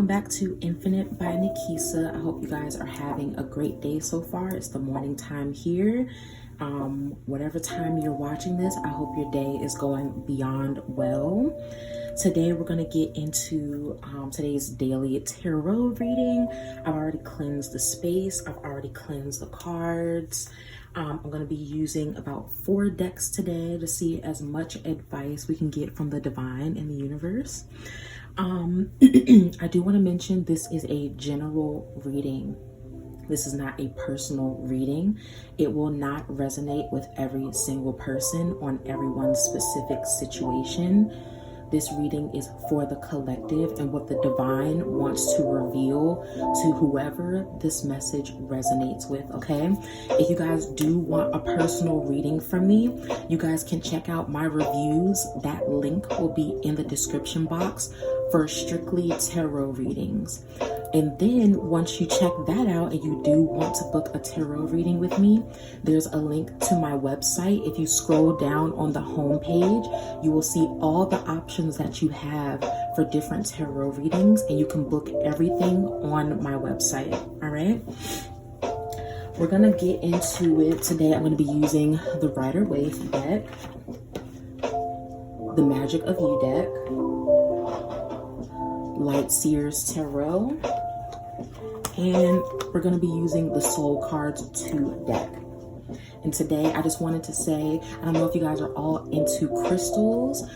welcome back to Infinite by Nikesa. I hope you guys are having a great day so far. It's the morning time here. Whatever time you're watching this, I hope your day is going beyond well. Today we're going to get into today's daily tarot reading. I've already cleansed the space. I've already cleansed the cards. I'm going to be using about 4 decks today to see as much advice we can get from the divine and the universe. I do want to mention this is a general reading. This is not a personal reading. It will not resonate with every single person on everyone's specific situation. This reading is for the collective and what the divine wants to reveal to whoever this message resonates with, okay? If you guys do want a personal reading from me, you guys can check out my reviews. That link will be in the description box for strictly tarot readings. And then once you check that out and you do want to book a tarot reading with me, there's a link to my website. If you scroll down on the home page, you will see all the options that you have for different tarot readings, and you can book everything on my website. All right. We're going to get into it today. I'm going to be using the Rider-Waite deck, the Magic of You deck, Light Seers Tarot, and we're going to be using the Soul Cards 2 deck. And today I just wanted to say, I don't know if you guys are all into crystals,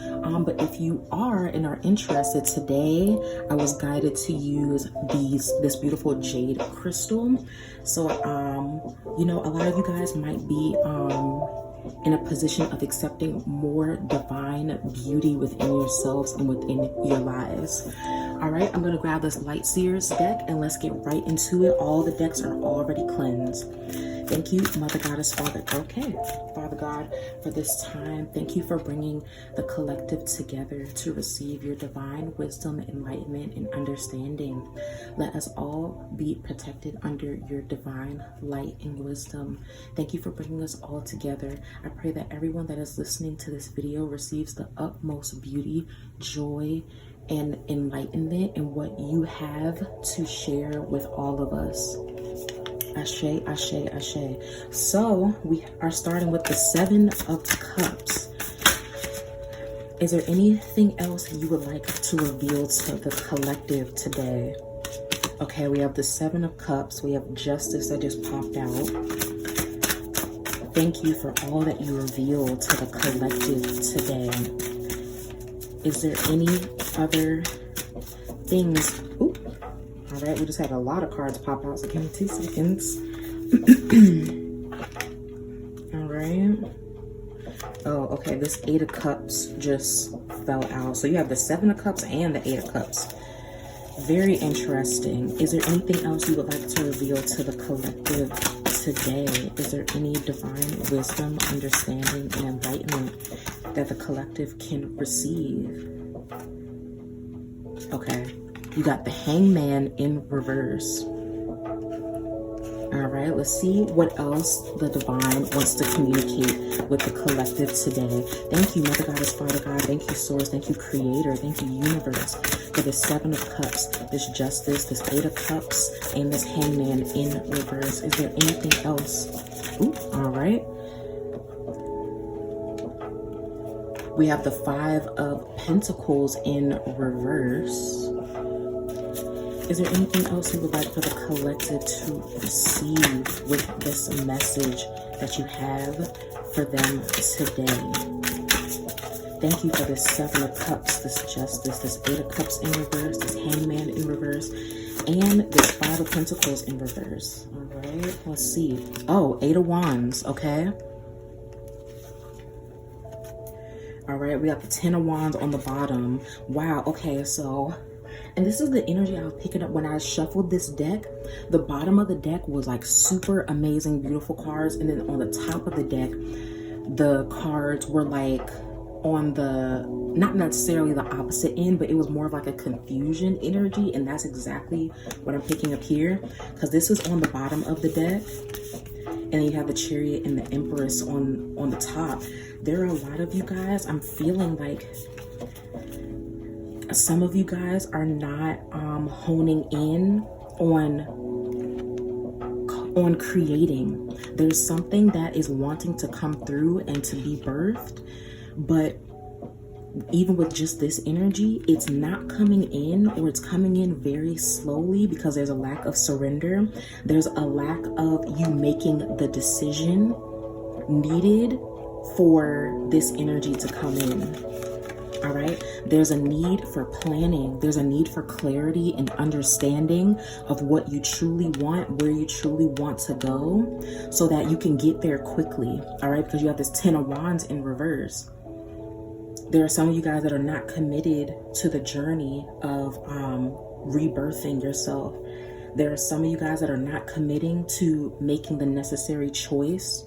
but if you are and are interested, today I was guided to use this beautiful jade crystal. So you know, a lot of you guys might be in a position of accepting more divine beauty within yourselves and within your lives. All right, I'm going to grab this Light Seers deck and let's get right into it. All the decks are already cleansed. Thank you, Mother Goddess, Father. Okay, Father God, for this time, thank you for bringing the collective together to receive your divine wisdom, enlightenment, and understanding. Let us all be protected under your divine light and wisdom. Thank you for bringing us all together. I pray that everyone that is listening to this video receives the utmost beauty, joy, and enlightenment in what you have to share with all of us. Ashe, ashe, ashe. So we are starting with the 7 of Cups. Is there anything else you would like to reveal to the collective today? Okay, we have the 7 of Cups. We have Justice that just popped out. Thank you for all that you revealed to the collective today. Is there any other things? Ooh. All right, we just had a lot of cards pop out, so give me 2 seconds. All right. Oh, okay, this 8 of Cups just fell out. So you have the 7 of Cups and the 8 of Cups. Very interesting. Is there anything else you would like to reveal to the collective today? Is there any divine wisdom, understanding, and enlightenment that the collective can receive? Okay. You got the Hangman in reverse. All right, let's see what else the divine wants to communicate with the collective today. Thank you, Mother Goddess, Father God. Thank you, Source. Thank you, Creator. Thank you, Universe, for the 7 of Cups, this Justice, this 8 of Cups, and this Hangman in reverse. Is there anything else? Ooh, all right. We have the 5 of Pentacles in reverse. Is there anything else you would like for the collective to receive with this message that you have for them today? Thank you for this 7 of Cups, this Justice, this 8 of Cups in reverse, this Hangman in reverse, and this 5 of Pentacles in reverse. All right, let's see. Oh, 8 of Wands, okay. All right, we got the 10 of Wands on the bottom. Wow, okay, so... And this is the energy I was picking up when I shuffled this deck. The bottom of the deck was like super amazing, beautiful cards. And then on the top of the deck, the cards were like on the, not necessarily the opposite end, but it was more of like a confusion energy. And that's exactly what I'm picking up here. Because this is on the bottom of the deck. And then you have the Chariot and the Empress on the top. There are a lot of you guys, I'm feeling like some of you guys are not honing in on creating. There's something that is wanting to come through and to be birthed, but even with just this energy, it's not coming in, or it's coming in very slowly because there's a lack of surrender. There's a lack of you making the decision needed for this energy to come in. All right. There's a need for planning. There's a need for clarity and understanding of what you truly want, where you truly want to go, so that you can get there quickly. All right. Because you have this 10 of Wands in reverse. There are some of you guys that are not committed to the journey of rebirthing yourself. There are some of you guys that are not committing to making the necessary choice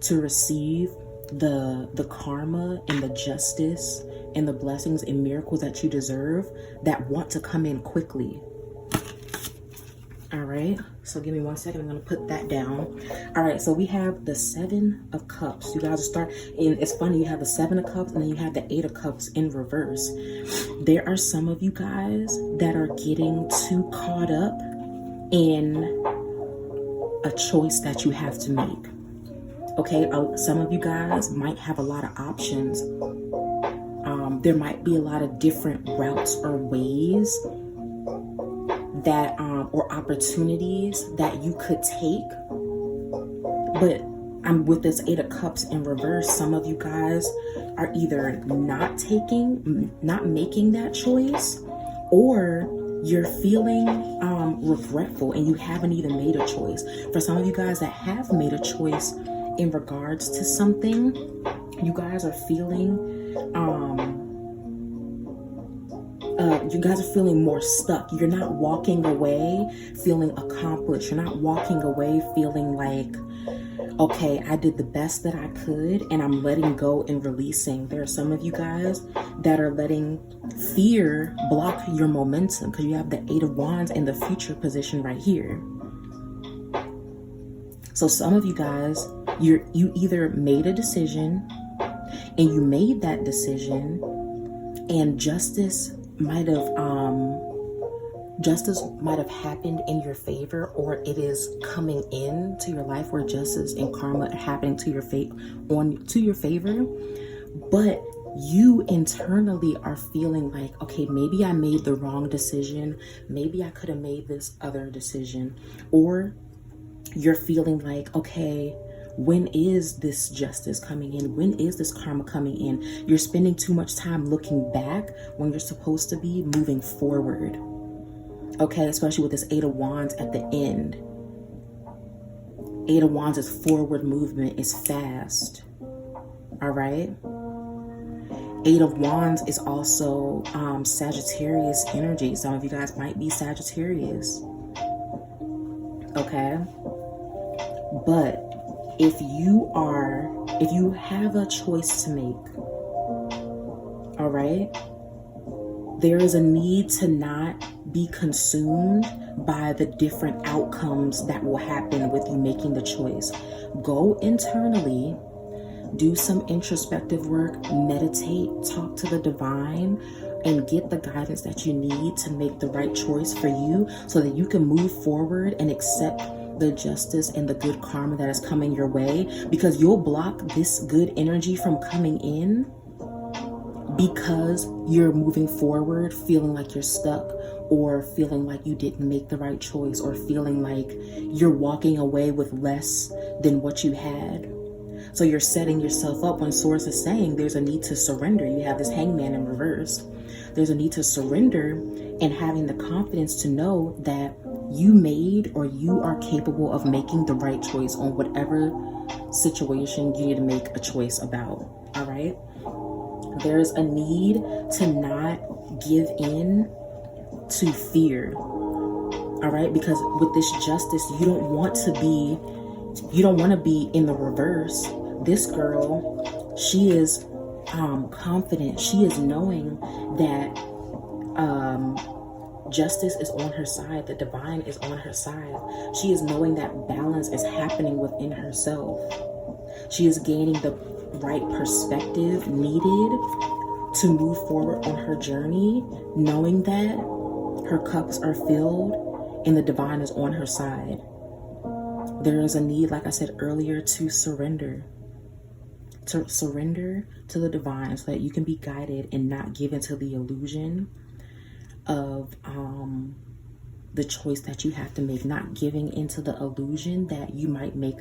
to receive the karma and the justice and the blessings and miracles that you deserve, that want to come in quickly. All right, so give me 1 second. I'm going to put that down. All right, so we have the 7 of Cups. You guys will start, and it's funny, you have the 7 of Cups and then you have the 8 of Cups in reverse. There are some of you guys that are getting too caught up in a choice that you have to make. Okay, some of you guys might have a lot of options. There might be a lot of different routes or ways that or opportunities that you could take, but with this 8 of Cups in reverse, some of you guys are either not making that choice, or you're feeling regretful and you haven't even made a choice. For some of you guys that have made a choice in regards to something, you guys are feeling more stuck. You're not walking away feeling accomplished. You're not walking away feeling like, okay, I did the best that I could and I'm letting go and releasing. There are some of you guys that are letting fear block your momentum, because you have the 8 of Wands in the future position right here. So some of you guys, you either made a decision and you made that decision and justice might have happened in your favor, or it is coming in to your life where justice and karma are happening to your favor, but you internally are feeling like, okay, maybe I made the wrong decision, maybe I could have made this other decision. Or you're feeling like, okay, when is this justice coming in? When is this karma coming in? You're spending too much time looking back when you're supposed to be moving forward. Okay, especially with this 8 of Wands at the end. 8 of Wands is forward movement, is fast. All right. 8 of Wands is also Sagittarius energy. Some of you guys might be Sagittarius. Okay. But if you have a choice to make, all right, there is a need to not be consumed by the different outcomes that will happen with you making the choice. Go internally, do some introspective work, meditate, talk to the divine, and get the guidance that you need to make the right choice for you, so that you can move forward and accept the justice and the good karma that is coming your way, because you'll block this good energy from coming in because you're moving forward feeling like you're stuck, or feeling like you didn't make the right choice, or feeling like you're walking away with less than what you had. So you're setting yourself up when Source is saying there's a need to surrender. You have this Hangman in reverse. There's a need to surrender and having the confidence to know that you made, or you are capable of making the right choice on whatever situation you need to make a choice about. All right. There's a need to not give in to fear. All right. Because with this justice, you don't want to be in the reverse. This girl, she is confident. She is knowing that justice is on her side. The divine is on her side. She is knowing that balance is happening within herself. She is gaining the right perspective needed to move forward on her journey, knowing that her cups are filled and the divine is on her side. There is a need, like I said earlier, to surrender to the divine so that you can be guided and not give into the illusion of the choice that you have to make, not giving into the illusion that you might make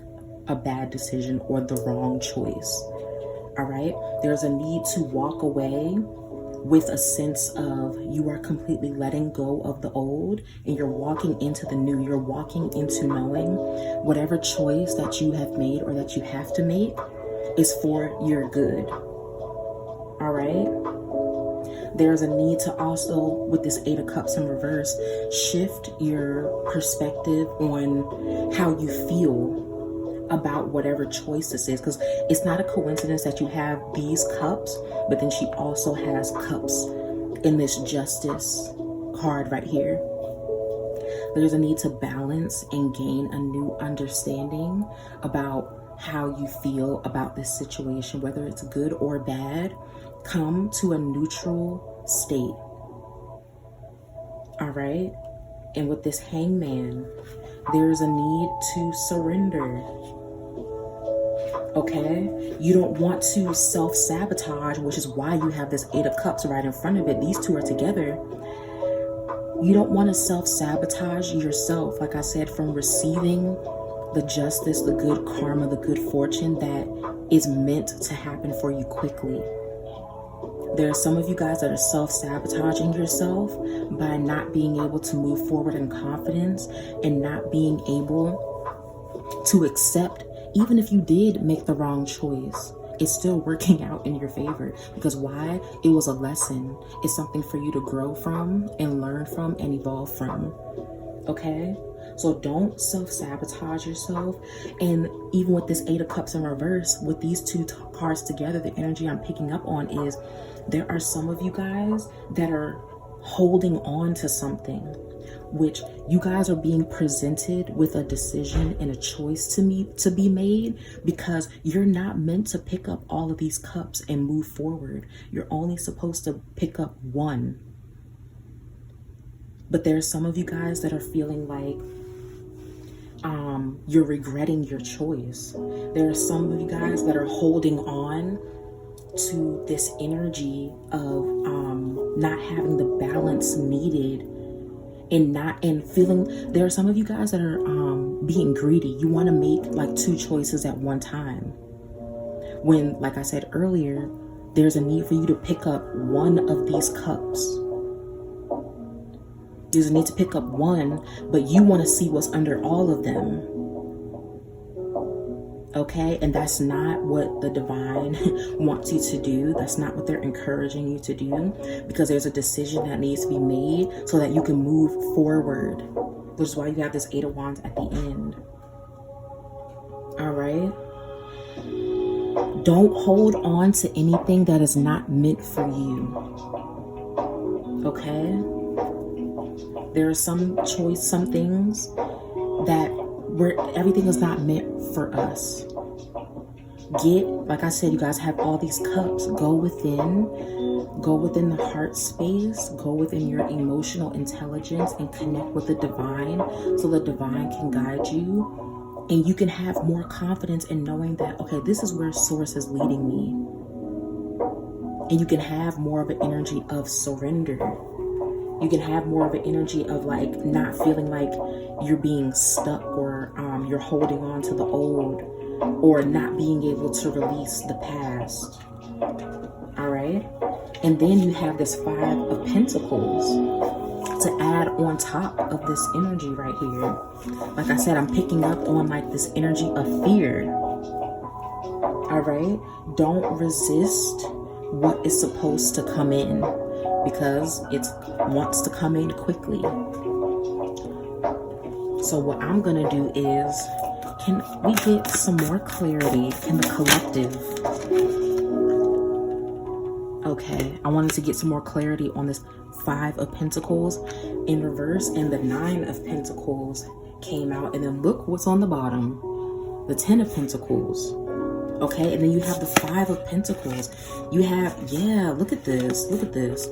a bad decision or the wrong choice. All right, there's a need to walk away with a sense of you are completely letting go of the old and you're walking into the new. You're walking into knowing whatever choice that you have made or that you have to make is for your good. All right, there's a need to also, with this Eight of Cups in reverse, shift your perspective on how you feel about whatever choice this is, because it's not a coincidence that you have these cups, but then she also has cups in this Justice card right here. There's a need to balance and gain a new understanding about how you feel about this situation, whether it's good or bad. Come to a neutral state. All right, and with this Hangman, there's a need to surrender. Okay, you don't want to self-sabotage, which is why you have this Eight of Cups right in front of it. These two are together. You don't want to self-sabotage yourself, like I said, from receiving the justice, the good karma, the good fortune that is meant to happen for you quickly. There are some of you guys that are self-sabotaging yourself by not being able to move forward in confidence and not being able to accept, even if you did make the wrong choice, it's still working out in your favor. Because why? It was a lesson. It's something for you to grow from and learn from and evolve from. Okay? So don't self-sabotage yourself. And even with this Eight of Cups in reverse, with these two cards together, the energy I'm picking up on is there are some of you guys that are holding on to something, which you guys are being presented with a decision and a choice to be made, because you're not meant to pick up all of these cups and move forward. You're only supposed to pick up one. But there's some of you guys that are feeling like you're regretting your choice. There are some of you guys that are holding on to this energy of not having the balance needed and feeling. There are some of you guys that are being greedy. You want to make like two choices at one time, when, like I said earlier, there's a need for you to pick up one of these cups. There's a need to pick up one, but you want to see what's under all of them. Okay, and that's not what the divine wants you to do. That's not what they're encouraging you to do, because there's a decision that needs to be made so that you can move forward, which is why you have this Eight of Wands at the end. All right, don't hold on to anything that is not meant for you. Okay, there are some things that where everything is not meant for us. Like I said, you guys have all these cups. Go within the heart space, go within your emotional intelligence and connect with the divine, so the divine can guide you and you can have more confidence in knowing that, okay, this is where source is leading me. And you can have more of an energy of surrender. You can have more of an energy of like not feeling like you're being stuck or you're holding on to the old, or not being able to release the past. All right. And then you have this Five of Pentacles to add on top of this energy right here. Like I said, I'm picking up on like this energy of fear. All right. Don't resist what is supposed to come in, because it wants to come in quickly. So what I'm going to do is, can we get some more clarity? Can the collective... Okay, I wanted to get some more clarity on this Five of Pentacles in reverse, and the Nine of Pentacles came out, and then look what's on the bottom. The Ten of Pentacles. Okay, and then you have the Five of Pentacles. You have, yeah, look at this. Look at this.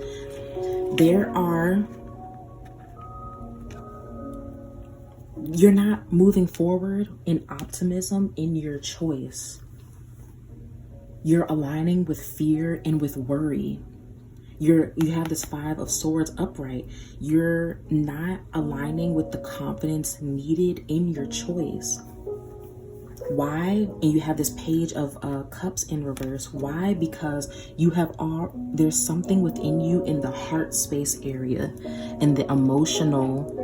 You're not moving forward in optimism in your choice. You're aligning with fear and with worry. You have this Five of Swords upright. You're not aligning with the confidence needed in your choice. Why? And you have this Page of Cups in reverse. Why? Because there's something within you in the heart space area and the emotional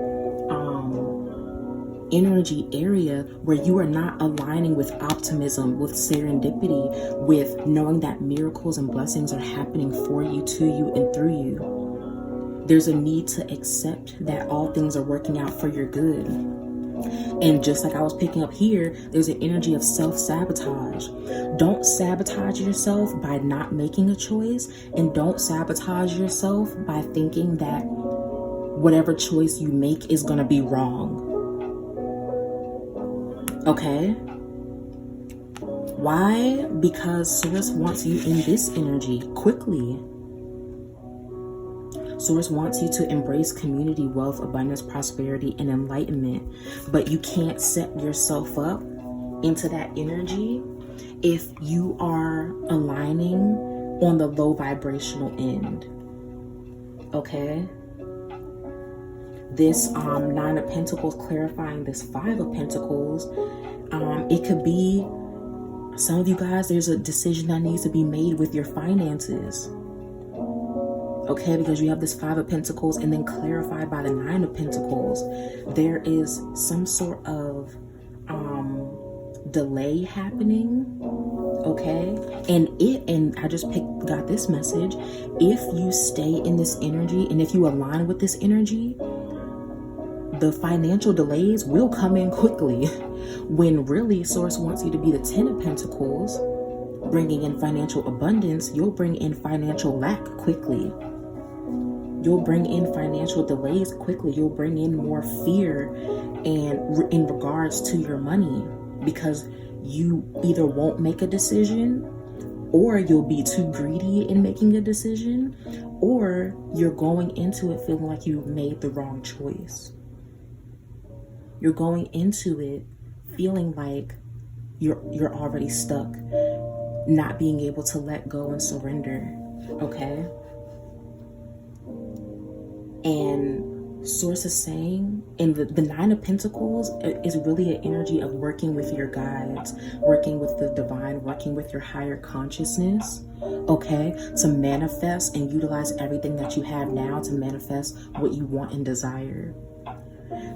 energy area where you are not aligning with optimism, with serendipity, with knowing that miracles and blessings are happening for you, to you, and through you. There's a need to accept that all things are working out for your good. And just like I was picking up here, there's an energy of self-sabotage. Don't sabotage yourself by not making a choice, and don't sabotage yourself by thinking that whatever choice you make is going to be wrong. Okay? Why? Because Source wants you in this energy quickly. Source wants you to embrace community, wealth, abundance, prosperity, and enlightenment. But you can't set yourself up into that energy if you are aligning on the low vibrational end. Okay? This Nine of Pentacles clarifying this Five of Pentacles. It could be, some of you guys, there's a decision that needs to be made with your finances. Okay, because you have this Five of Pentacles and then clarified by the Nine of Pentacles. There is some sort of delay happening. Okay, and I just got this message. If you stay in this energy and if you align with this energy, the financial delays will come in quickly, when really Source wants you to be the Ten of Pentacles, bringing in financial abundance. You'll bring in financial lack quickly. You'll bring in financial delays quickly. You'll bring in more fear and in regards to your money, because you either won't make a decision, or you'll be too greedy in making a decision, or you're going into it feeling like you made the wrong choice. You're going into it feeling like you're already stuck, not being able to let go and surrender. Okay? And Source is saying, and the Nine of Pentacles is really an energy of working with your guides, working with the divine, working with your higher consciousness, okay, to manifest and utilize everything that you have now to manifest what you want and desire.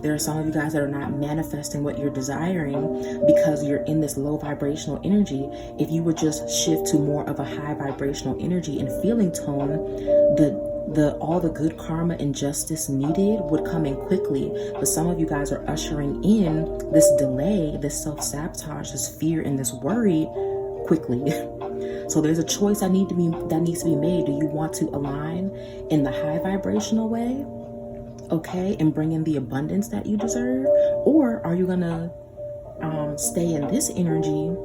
There are some of you guys that are not manifesting what you're desiring because you're in this low vibrational energy. If you would just shift to more of a high vibrational energy and feeling tone, all the good karma and justice needed would come in quickly. But some of you guys are ushering in this delay, this self-sabotage, this fear, and this worry quickly. So there's a choice that needs to be made. Do you want to align in the high vibrational way, okay, and bring in the abundance that you deserve? Or are you gonna stay in this energy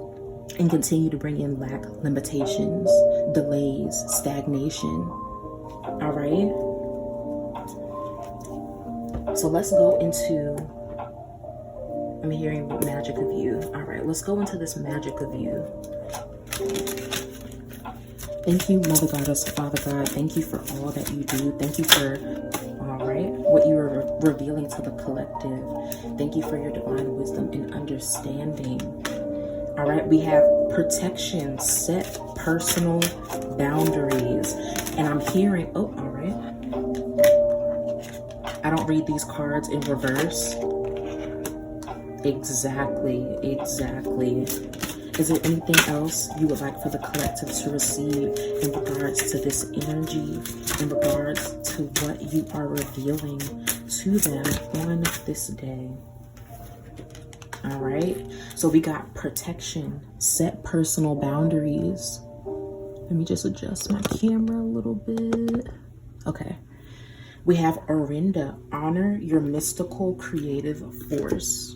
and continue to bring in lack, limitations, delays, stagnation? All right. So let's go into, I'm hearing magic of you. All right, let's go into this magic of you. Thank you, Mother Goddess, Father God. Thank you for all that you do. Thank you for, all right, what you are revealing to the collective. Thank you for your divine wisdom and understanding. All right, we have protection, set personal boundaries. And I'm hearing, oh, all right. I don't read these cards in reverse. Exactly. Is there anything else you would like for the collective to receive in regards to this energy, in regards to what you are revealing to them on this day? All right. So we got protection, set personal boundaries. Let me just adjust my camera a little bit. Okay. We have Orinda, honor your mystical creative force.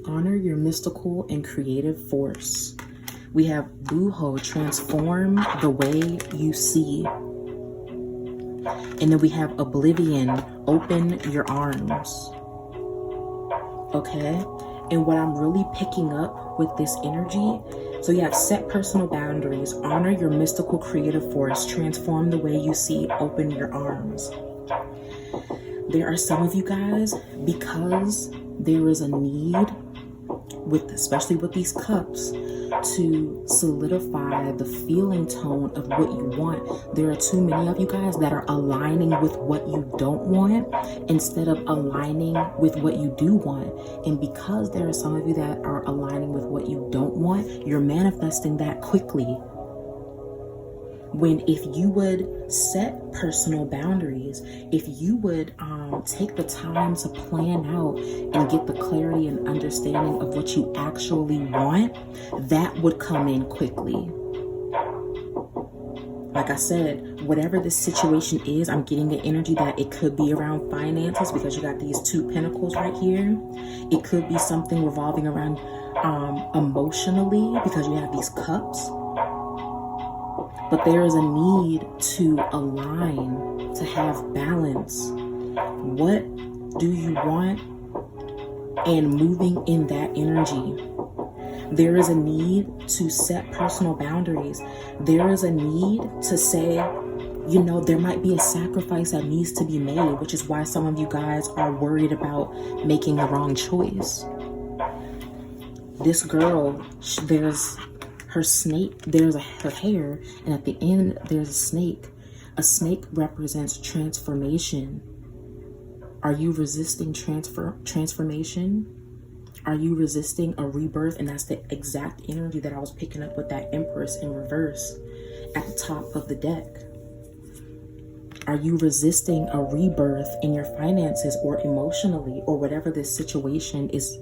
honor your mystical and creative force. We have Buho, transform the way you see. And then we have Oblivion, open your arms. Okay? And what I'm really picking up with this energy, so you have set personal boundaries, honor your mystical creative force, transform the way you see, open your arms. There are some of you guys, because there is a need, especially with these cups, to solidify the feeling tone of what you want. There are too many of you guys that are aligning with what you don't want instead of aligning with what you do want. And because there are some of you that are aligning with what you don't want, you're manifesting that quickly. When if you would set personal boundaries, if you would take the time to plan out and get the clarity and understanding of what you actually want, that would come in quickly. Like I said, whatever this situation is, I'm getting the energy that it could be around finances, because you got these 2 pentacles right here. It could be something revolving around emotionally, because you have these cups. But there is a need to align, to have balance. What do you want? And moving in that energy. There is a need to set personal boundaries. There is a need to say, you know, there might be a sacrifice that needs to be made, which is why some of you guys are worried about making the wrong choice. This girl, there's her snake, there's her hair, and at the end there's a snake. A snake represents transformation. Are you resisting transformation? Are you resisting a rebirth? And that's the exact energy that I was picking up with that Empress in reverse at the top of the deck. Are you resisting a rebirth in your finances or emotionally, or whatever this situation is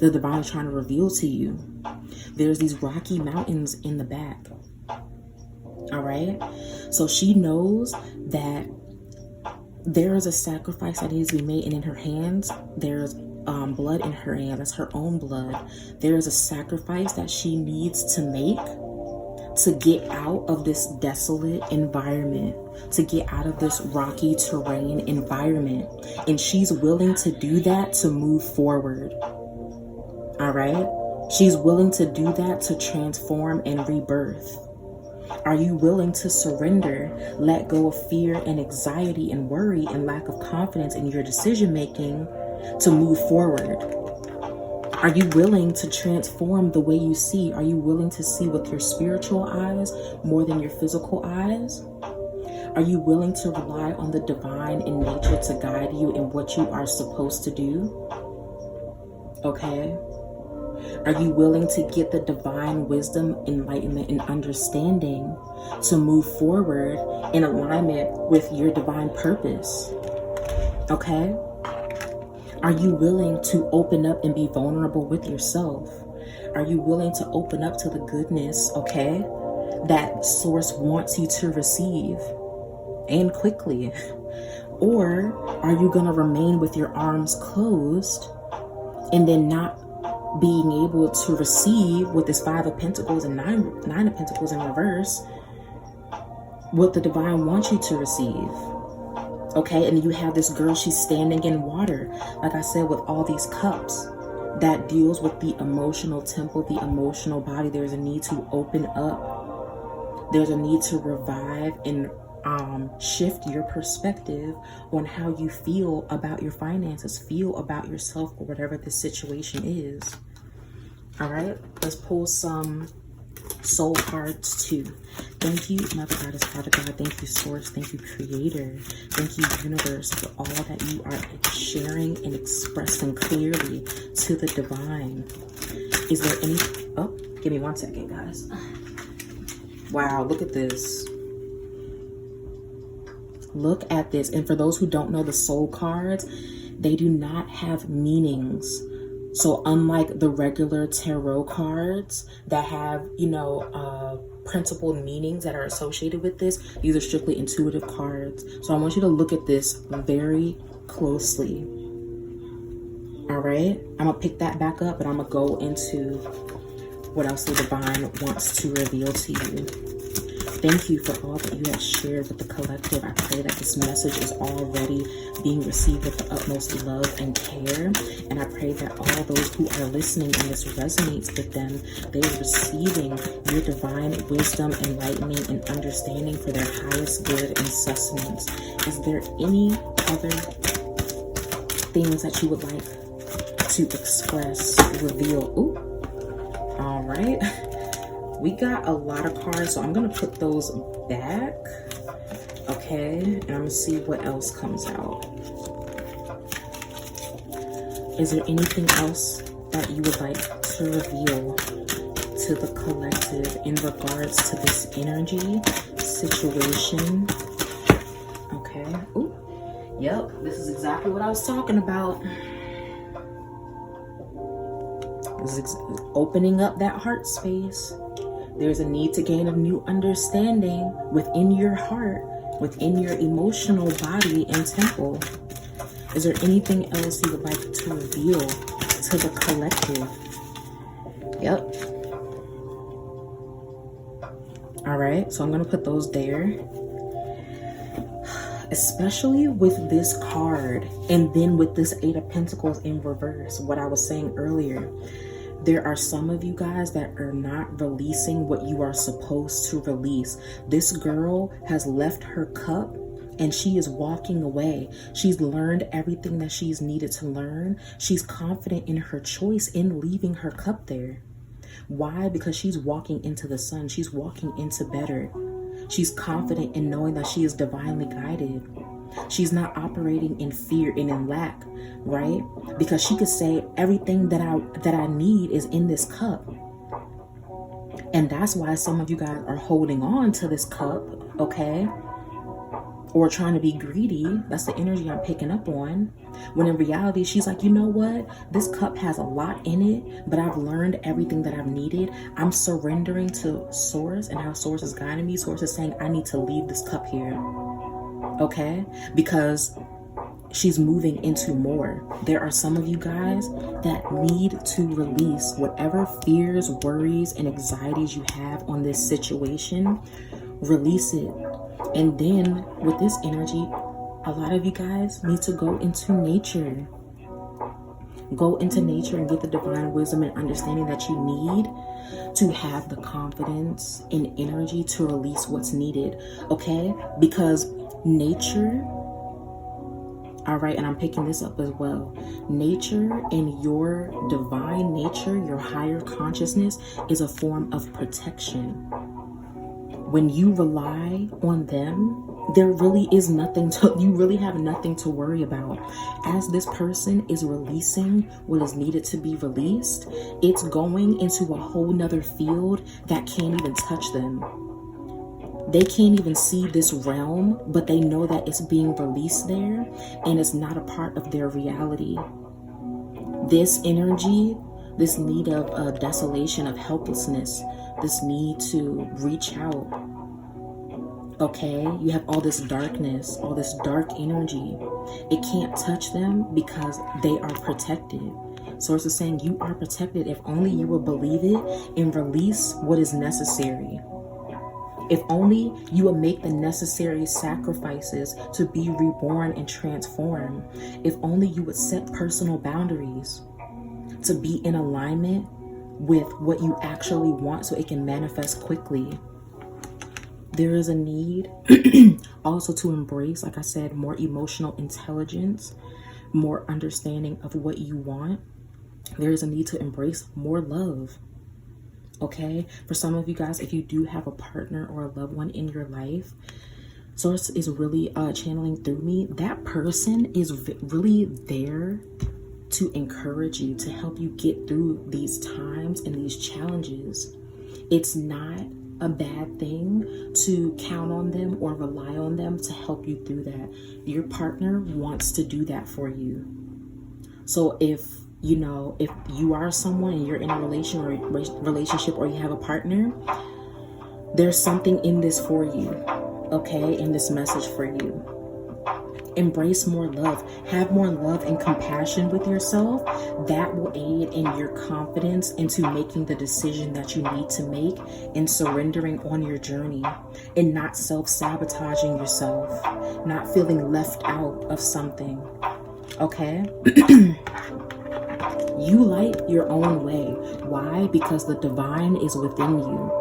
the divine is trying to reveal to you? There's these rocky mountains in the back. All right. So she knows that there is a sacrifice that needs to be made, and in her hands, there's blood in her hand. That's her own blood. There is a sacrifice that she needs to make to get out of this desolate environment, to get out of this rocky terrain environment. And she's willing to do that to move forward. All right. She's willing to do that to transform and rebirth. Are you willing to surrender, let go of fear and anxiety and worry and lack of confidence in your decision making to move forward? Are you willing to transform the way you see? Are you willing to see with your spiritual eyes more than your physical eyes? Are you willing to rely on the divine in nature to guide you in what you are supposed to do? Okay. Are you willing to get the divine wisdom, enlightenment, and understanding to move forward in alignment with your divine purpose? Okay? Are you willing to open up and be vulnerable with yourself? Are you willing to open up to the goodness, okay, that Source wants you to receive, and quickly? Or are you going to remain with your arms closed and then not being able to receive with this 5 of Pentacles and 9 of Pentacles in reverse what the divine wants you to receive? Okay, and you have this girl, she's standing in water, like I said, with all these cups. That deals with the emotional temple, the emotional body. There's a need to open up. There's a need to revive and shift your perspective on how you feel about your finances, feel about yourself, or whatever this situation is. All right, let's pull some soul cards too. Thank you, Mother Goddess, Father God. Thank you, Source. Thank you, Creator. Thank you, Universe, for all that you are sharing and expressing clearly to the divine. Is there any... Oh, give me 1 second, guys. Wow, look at this. Look at this. And for those who don't know the soul cards, they do not have meanings. So unlike the regular tarot cards that have, you know, principled meanings that are associated with this, these are strictly intuitive cards. So I want you to look at this very closely. All right, I'm gonna pick that back up, and I'm gonna go into what else the divine wants to reveal to you. Thank you for all that you have shared with the collective. I pray that this message is already being received with the utmost love and care. And I pray that all those who are listening and this resonates with them, they are receiving your divine wisdom, enlightening, and understanding for their highest good and sustenance. Is there any other things that you would like to express, reveal? Ooh. All right. We got a lot of cards, so I'm going to put those back. Okay, and I'm going to see what else comes out. Is there anything else that you would like to reveal to the collective in regards to this energy situation? Okay. Ooh. Yep, this is exactly what I was talking about. This is opening up that heart space. There's a need to gain a new understanding within your heart, within your emotional body and temple. Is there anything else you would like to reveal to the collective? Yep. All right, so I'm going to put those there. Especially with this card, and then with this Eight of Pentacles in reverse, what I was saying earlier. There are some of you guys that are not releasing what you are supposed to release. This girl has left her cup and she is walking away. She's learned everything that she's needed to learn. She's confident in her choice in leaving her cup there. Why? Because she's walking into the sun. She's walking into better. She's confident in knowing that she is divinely guided. She's not operating in fear and in lack, right? Because she could say everything that I need is in this cup. And that's why some of you guys are holding on to this cup, okay? Or trying to be greedy. That's the energy I'm picking up on. When in reality, she's like, you know what? This cup has a lot in it, but I've learned everything that I've needed. I'm surrendering to Source and how Source is guiding me. Source is saying, I need to leave this cup here. Okay? Because she's moving into more. There are some of you guys that need to release whatever fears, worries, and anxieties you have on this situation. Release it. And then with this energy, a lot of you guys need to go into nature. Go into nature and get the divine wisdom and understanding that you need to have the confidence and energy to release what's needed. Okay? Because nature, all right, and I'm picking this up as well. Nature and your divine nature, your higher consciousness, is a form of protection. When you rely on them, there really is nothing to, you really have nothing to worry about. As this person is releasing what is needed to be released, it's going into a whole nother field that can't even touch them. They can't even see this realm, but they know that it's being released there and it's not a part of their reality. This energy, this need of desolation, of helplessness, this need to reach out. Okay, you have all this darkness, all this dark energy. It can't touch them because they are protected. Source is saying you are protected if only you will believe it and release what is necessary. If only you will make the necessary sacrifices to be reborn and transformed. If only you would set personal boundaries to be in alignment with what you actually want so it can manifest quickly. There is a need also to embrace, like I said, more emotional intelligence, more understanding of what you want. There is a need to embrace more love. Okay, for some of you guys, if you do have a partner or a loved one in your life, Source is really channeling through me. That person is really there to encourage you, to help you get through these times and these challenges. It's not a bad thing to count on them or rely on them to help you through that. Your partner wants to do that for you. So if you are someone and you're in a relationship or you have a partner, there's something in this for you, okay, in this message for you. Embrace more love. Have more love and compassion with yourself. That will aid in your confidence into making the decision that you need to make and surrendering on your journey and not self-sabotaging yourself, not feeling left out of something. Okay? You light your own way. Why? Because the divine is within you.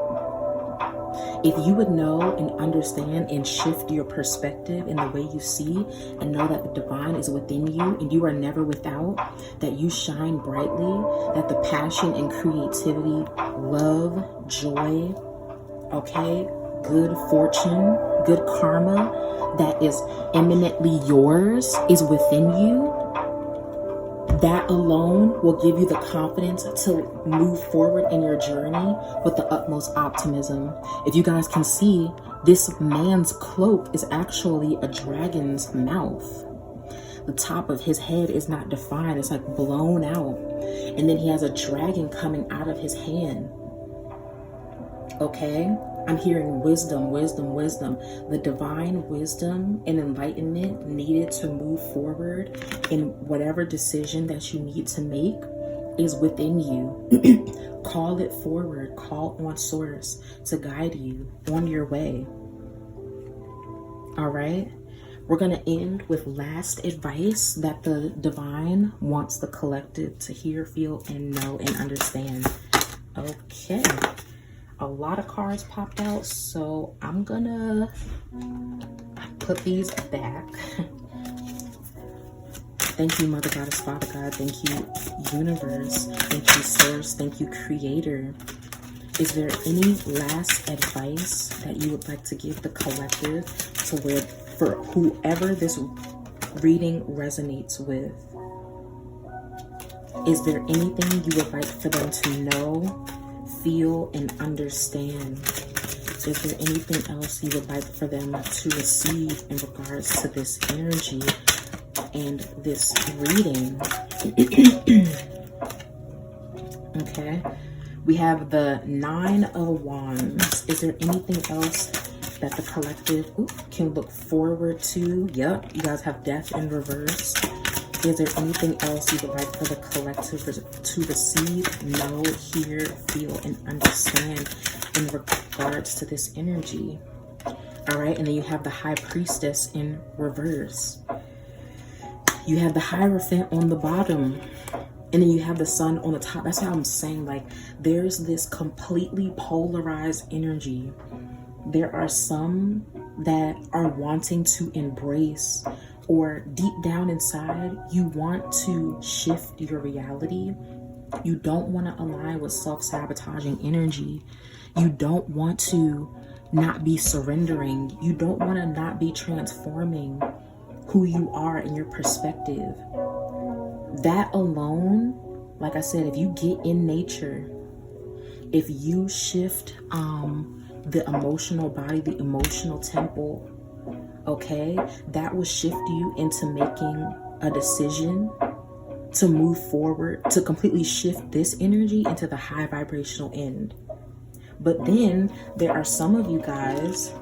If you would know and understand and shift your perspective in the way you see and know that the divine is within you and you are never without, that you shine brightly, that the passion and creativity, love, joy, okay, good fortune, good karma that is eminently yours is within you, that alone will give you the confidence to move forward in your journey with the utmost optimism. If you guys can see, this man's cloak is actually a dragon's mouth. The top of his head is not defined. It's like blown out. And then he has a dragon coming out of his hand. Okay? I'm hearing wisdom, wisdom, wisdom. The divine wisdom and enlightenment needed to move forward in whatever decision that you need to make is within you. Call it forward. Call on source to guide you on your way. All right? We're going to end with last advice that the divine wants the collective to hear, feel, and know and understand. Okay. A lot of cards popped out, so I'm gonna put these back. Thank you, Mother Goddess, Father God. Thank you, Universe. Thank you, Source. Thank you, Creator. Is there any last advice that you would like to give the collective to where, for whoever this reading resonates with? Is there anything you would like for them to know, feel, and understand? Is there anything else you would like for them to receive in regards to this energy and this reading? Okay, we have the Nine of Wands. Is there anything else that the collective can look forward to? Yep, you guys have Death in reverse. Is there anything else you would like for the collective to receive, know, hear, feel, and understand in regards to this energy? All right, and then you have the High Priestess in reverse. You have the Hierophant on the bottom, and then you have the Sun on the top. That's how I'm saying, like, there's this completely polarized energy. There are some that are wanting to embrace, or deep down inside, you want to shift your reality. You don't want to align with self-sabotaging energy. You don't want to not be surrendering. You don't want to not be transforming who you are in your perspective. That alone, like I said, if you get in nature, if you shift the emotional body, the emotional temple, okay, that will shift you into making a decision to move forward, to completely shift this energy into the high vibrational end. But then there are some of you guys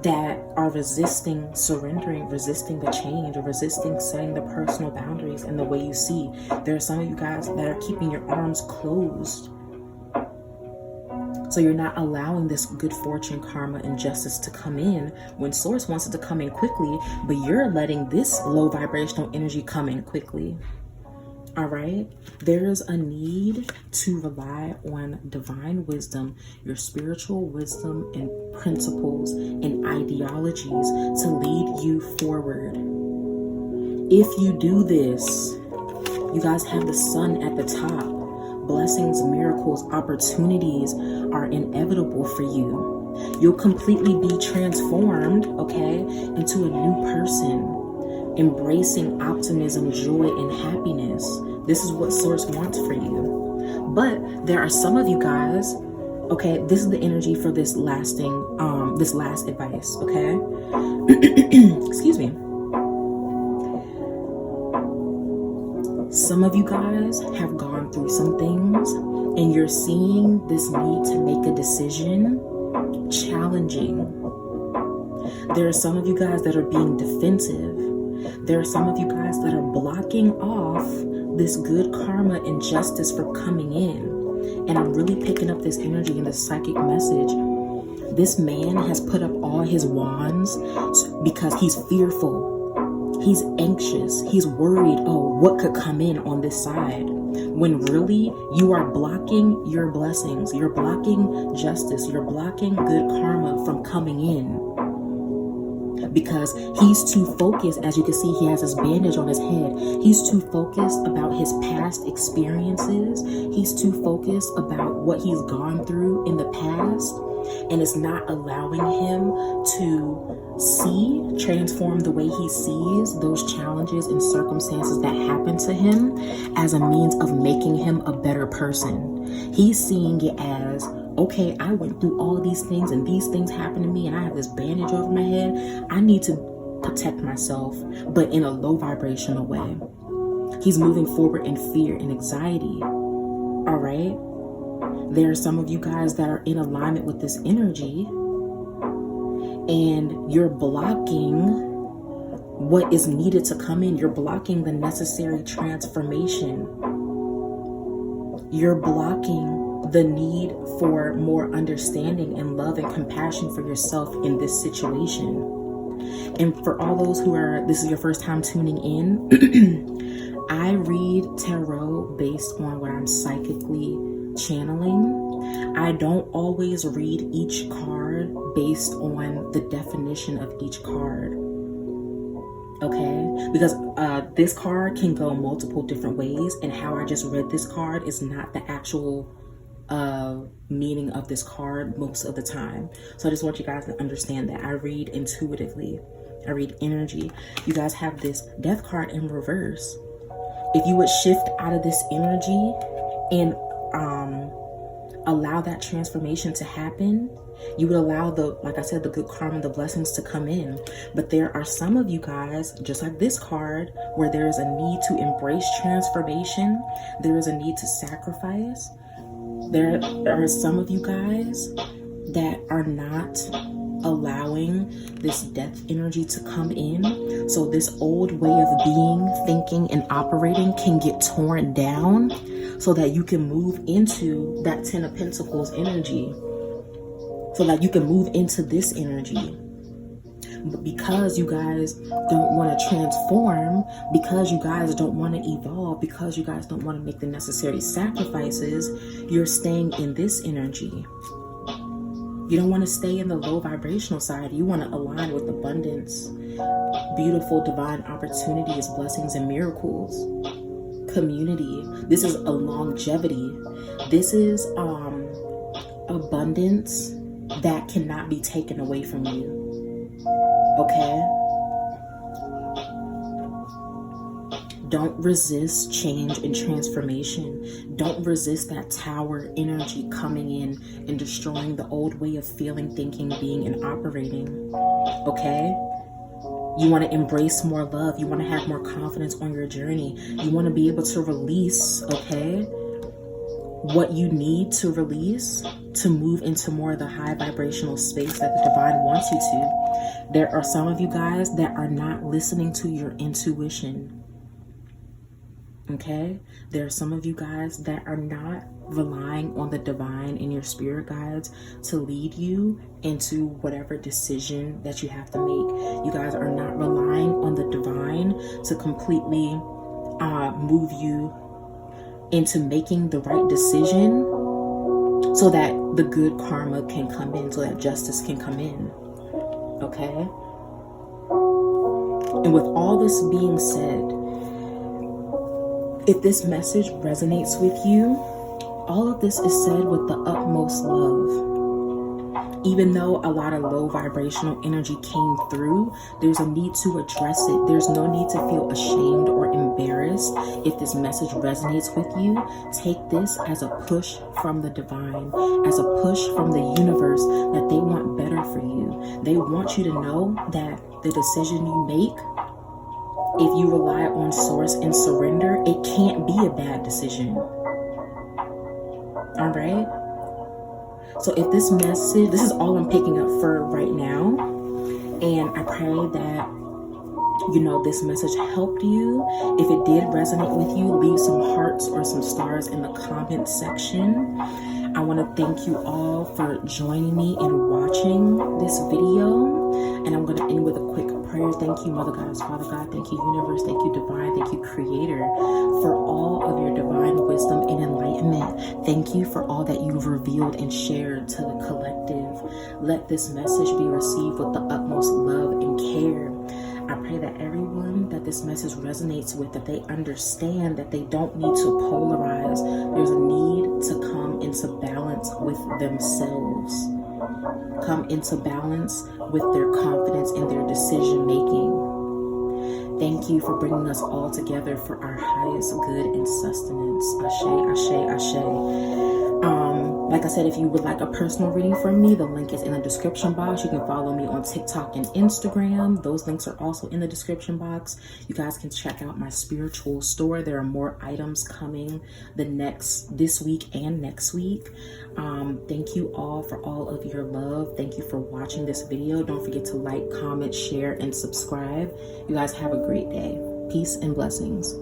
that are resisting surrendering, resisting the change, or resisting setting the personal boundaries in the way you see. There are some of you guys that are keeping your arms closed. So you're not allowing this good fortune, karma, and justice to come in when Source wants it to come in quickly, but you're letting this low vibrational energy come in quickly. All right? There is a need to rely on divine wisdom, your spiritual wisdom and principles and ideologies to lead you forward. If you do this, you guys have the Sun at the top. Blessings, miracles, opportunities are inevitable for you. You'll completely be transformed, okay, into a new person, embracing optimism, joy, and happiness. This is what Source wants for you. But there are some of you guys, okay, this is the energy for this last advice, okay? Excuse me. Some of you guys have gone through some things and you're seeing this need to make a decision challenging. There are some of you guys that are being defensive. There are some of you guys that are blocking off this good karma and justice from coming in. And I'm really picking up this energy in this psychic message. This man has put up all his wands because he's fearful. He's anxious. He's worried, oh, what could come in on this side? When really you are blocking your blessings. You're blocking justice. You're blocking good karma from coming in. Because he's too focused. As you can see, he has this bandage on his head. He's too focused about his past experiences. He's too focused about what he's gone through in the past. And it's not allowing him to transform the way he sees those challenges and circumstances that happen to him as a means of making him a better person. He's seeing it as, okay, I went through all these things and these things happened to me and I have this bandage over my head. I need to protect myself, but in a low vibrational way. He's moving forward in fear and anxiety. All right. There are some of you guys that are in alignment with this energy and you're blocking what is needed to come in. You're blocking the necessary transformation. You're blocking the need for more understanding and love and compassion for yourself in this situation. And for all those who are, this is your first time tuning in, I read tarot based on what I'm psychically channeling. I don't always read each card based on the definition of each card. Okay? Because this card can go multiple different ways, and how I just read this card is not the actual meaning of this card most of the time. So I just want you guys to understand that I read intuitively. I read energy. You guys have this death card in reverse. If you would shift out of this energy and allow that transformation to happen, you would allow like I said, the good karma, the blessings to come in. But there are some of you guys, just like this card, where there is a need to embrace transformation. There is a need to sacrifice. There are some of you guys that are not allowing this death energy to come in. So this old way of being, thinking, and operating can get torn down so that you can move into that Ten of Pentacles energy. So that you can move into this energy. But because you guys don't want to transform, because you guys don't want to evolve, because you guys don't want to make the necessary sacrifices, you're staying in this energy. You don't want to stay in the low vibrational side. You want to align with abundance, beautiful divine opportunities, blessings, and miracles. Community. This is a longevity. This is abundance that cannot be taken away from you. Okay? Don't resist change and transformation. Don't resist that tower energy coming in and destroying the old way of feeling, thinking, being, and operating. Okay? You want to embrace more love. You want to have more confidence on your journey. You want to be able to release, okay, what you need to release to move into more of the high vibrational space that the divine wants you to. There are some of you guys that are not listening to your intuition. Okay? There are some of you guys that are not relying on the divine and your spirit guides to lead you into whatever decision that you have to make. You guys are not relying on the divine to completely move you into making the right decision so that the good karma can come in, so that justice can come in. Okay? And with all this being said, if this message resonates with you, all of this is said with the utmost love. Even though a lot of low vibrational energy came through, there's a need to address it. There's no need to feel ashamed or embarrassed. If this message resonates with you, take this as a push from the divine, as a push from the universe that they want better for you. They want you to know that the decision you make, if you rely on source and surrender, it can't be a bad decision. All right? So if this message, this is all I'm picking up for right now. And I pray that this message helped you. If it did resonate with you, leave some hearts or some stars in the comment section. I want to thank you all for joining me and watching this video. And I'm going to end with a quick prayer. Thank you, Mother Goddess, Father God. Thank you, Universe. Thank you, Divine. Thank you, Creator, for all of your divine wisdom and enlightenment. Thank you for all that you've revealed and shared to the collective. Let this message be received with the utmost love and care. I pray that everyone that this message resonates with, that they understand that they don't need to polarize. There's a need to come into balance with themselves. Come into balance with their confidence in their decision making. Thank you for bringing us all together for our highest good and sustenance. Ashe, ashe, ashe. Like I said, if you would like a personal reading from me, the link is in the description box. You can follow me on TikTok and Instagram. Those links are also in the description box. You guys can check out my spiritual store. There are more items coming this week and next week. Thank you all for all of your love. Thank you for watching this video. Don't forget to like, comment, share, and subscribe. You guys have a great day. Peace and blessings.